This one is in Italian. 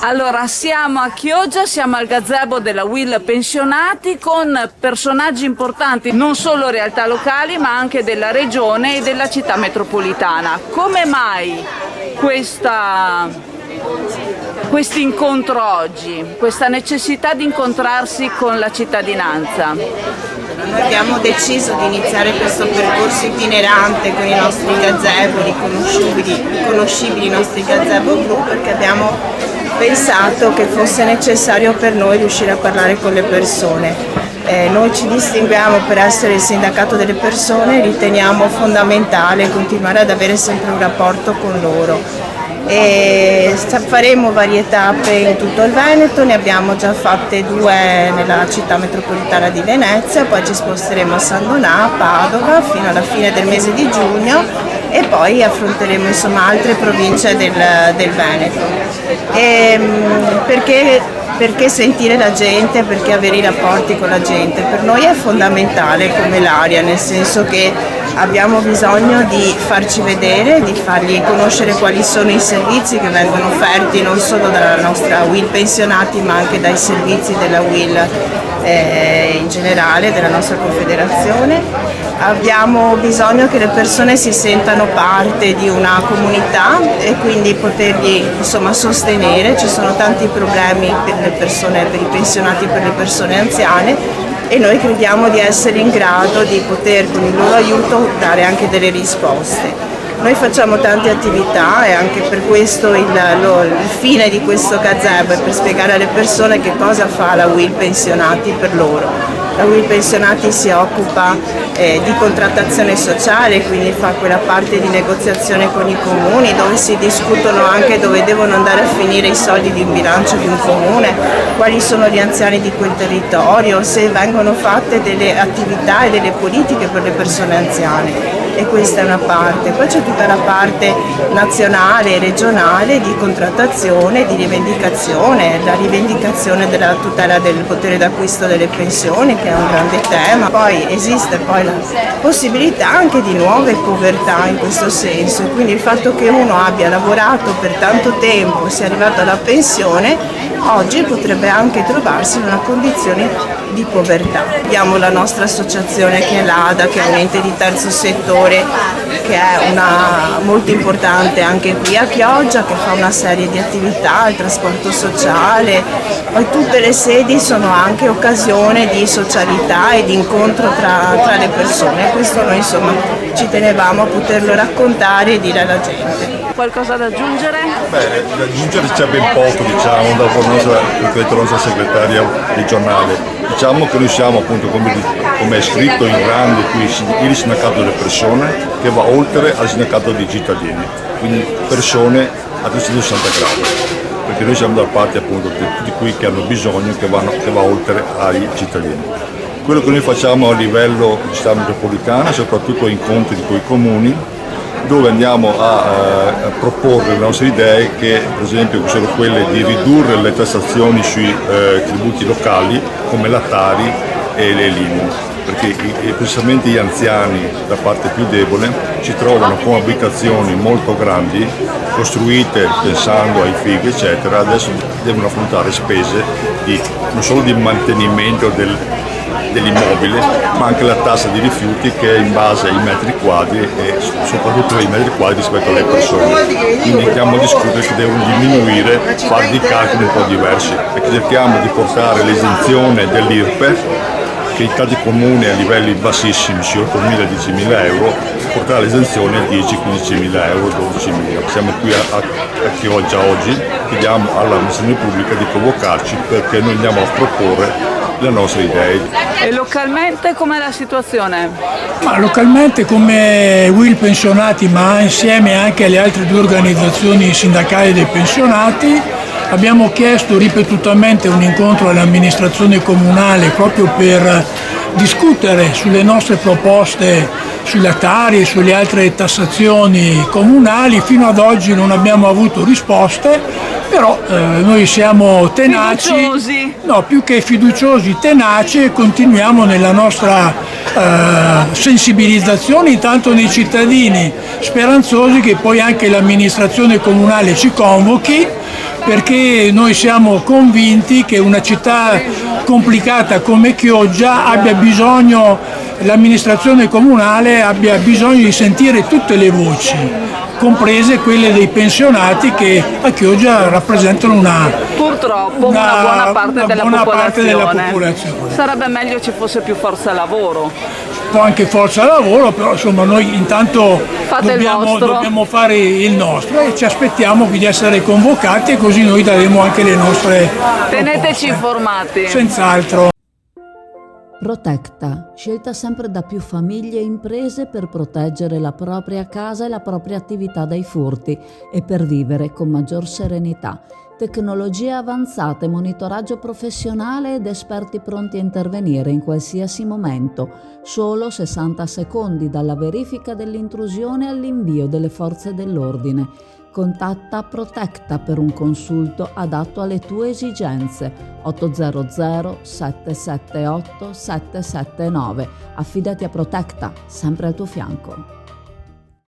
Allora, siamo a Chioggia, siamo al gazebo della Will Pensionati con personaggi importanti, non solo realtà locali ma anche della regione e della città metropolitana. Come mai questo incontro oggi, questa necessità di incontrarsi con la cittadinanza? Noi abbiamo deciso di iniziare questo percorso itinerante con i nostri gazebo, riconoscibili i nostri gazebo blu, perché abbiamo pensato che fosse necessario per noi riuscire a parlare con le persone. Noi ci distinguiamo per essere il sindacato delle persone, riteniamo fondamentale continuare ad avere sempre un rapporto con loro. Faremo varie tappe in tutto il Veneto, ne abbiamo già fatte 2 nella città metropolitana di Venezia, poi ci sposteremo a San Donà, a Padova fino alla fine del mese di giugno e poi affronteremo altre province del Veneto. Perché sentire la gente, perché avere i rapporti con la gente? Per noi è fondamentale come l'aria, nel senso che abbiamo bisogno di farci vedere, di fargli conoscere quali sono i servizi che vengono offerti non solo dalla nostra Will Pensionati ma anche dai servizi della Will in generale, della nostra confederazione. Abbiamo bisogno che le persone si sentano parte di una comunità e quindi poterli sostenere. Ci sono tanti problemi per le persone, per i pensionati, per le persone anziane e noi crediamo di essere in grado di poter con il loro aiuto dare anche delle risposte. Noi facciamo tante attività e anche per questo il fine di questo gazebo è per spiegare alle persone che cosa fa la Will Pensionati per loro. La Will Pensionati si occupa di contrattazione sociale, quindi fa quella parte di negoziazione con i comuni dove si discutono anche dove devono andare a finire i soldi di un bilancio di un comune, quali sono gli anziani di quel territorio, se vengono fatte delle attività e delle politiche per le persone anziane. E questa è una parte, poi c'è tutta la parte nazionale e regionale di contrattazione, di rivendicazione, la rivendicazione della tutela del potere d'acquisto delle pensioni che è un grande tema, poi esiste poi la possibilità anche di nuove povertà in questo senso e quindi il fatto che uno abbia lavorato per tanto tempo e sia arrivato alla pensione oggi potrebbe anche trovarsi in una condizione di povertà. Abbiamo la nostra associazione che è l'ADA, che è un ente di terzo settore che è molto importante anche qui a Chioggia, che fa una serie di attività, il trasporto sociale, poi tutte le sedi sono anche occasione di socialità e di incontro tra le persone. Questo noi ci tenevamo a poterlo raccontare e dire alla gente. Qualcosa da aggiungere? Da aggiungere c'è ben poco, dopo la nostra segretaria regionale. Diciamo che noi siamo appunto, come è scritto in grande qui, il sindacato delle persone che va oltre al sindacato dei cittadini, quindi persone a 360 gradi, perché noi siamo da parte appunto di tutti quelli che hanno bisogno, che va oltre ai cittadini. Quello che noi facciamo a livello di città metropolitana, soprattutto incontri con i comuni, dove andiamo a proporre le nostre idee che per esempio sono quelle di ridurre le tassazioni sui tributi locali come la Tari e le l'IMU, perché precisamente gli anziani, la parte più debole, si trovano con abitazioni molto grandi, costruite pensando ai figli eccetera, adesso devono affrontare spese non solo di mantenimento dell'immobile, ma anche la tassa di rifiuti che è in base ai metri quadri e soprattutto ai metri quadri rispetto alle persone. Quindi andiamo a discutere che devono diminuire, fare dei calcoli un po' diversi e che cerchiamo di portare l'esenzione dell'IRPEF, che in tanti comuni a livelli bassissimi, 8.000-10.000 euro, portare l'esenzione a 10-15.000 euro, 12.000. Siamo qui a Chioggia oggi, chiediamo all'amministrazione pubblica di convocarci perché noi andiamo a proporre le nostre idee. E localmente com'è la situazione? Ma localmente come Will Pensionati, ma insieme anche alle altre 2 organizzazioni sindacali dei pensionati, abbiamo chiesto ripetutamente un incontro all'amministrazione comunale proprio per discutere sulle nostre proposte sulla Tari e sulle altre tassazioni comunali. Fino ad oggi non abbiamo avuto risposte, però noi siamo tenaci, fiduciosi. No, più che fiduciosi, tenaci, e continuiamo nella nostra sensibilizzazione intanto nei cittadini, speranzosi che poi anche l'amministrazione comunale ci convochi perché noi siamo convinti che una città complicata come Chioggia l'amministrazione comunale abbia bisogno di sentire tutte le voci, comprese quelle dei pensionati che a Chioggia rappresentano purtroppo una buona parte della popolazione. popolazione. Sarebbe meglio ci fosse più forza lavoro. Un po' anche forza lavoro, però insomma noi intanto Fate il vostro. dobbiamo fare il nostro e ci aspettiamo di essere convocati e così noi daremo anche le nostre Teneteci proposte. informati. Senz'altro. Protecta, scelta sempre da più famiglie e imprese per proteggere la propria casa e la propria attività dai furti e per vivere con maggior serenità. Tecnologie avanzate, monitoraggio professionale ed esperti pronti a intervenire in qualsiasi momento. Solo 60 secondi dalla verifica dell'intrusione all'invio delle forze dell'ordine. Contatta Protecta per un consulto adatto alle tue esigenze. 800 778 779. Affidati a Protecta, sempre al tuo fianco.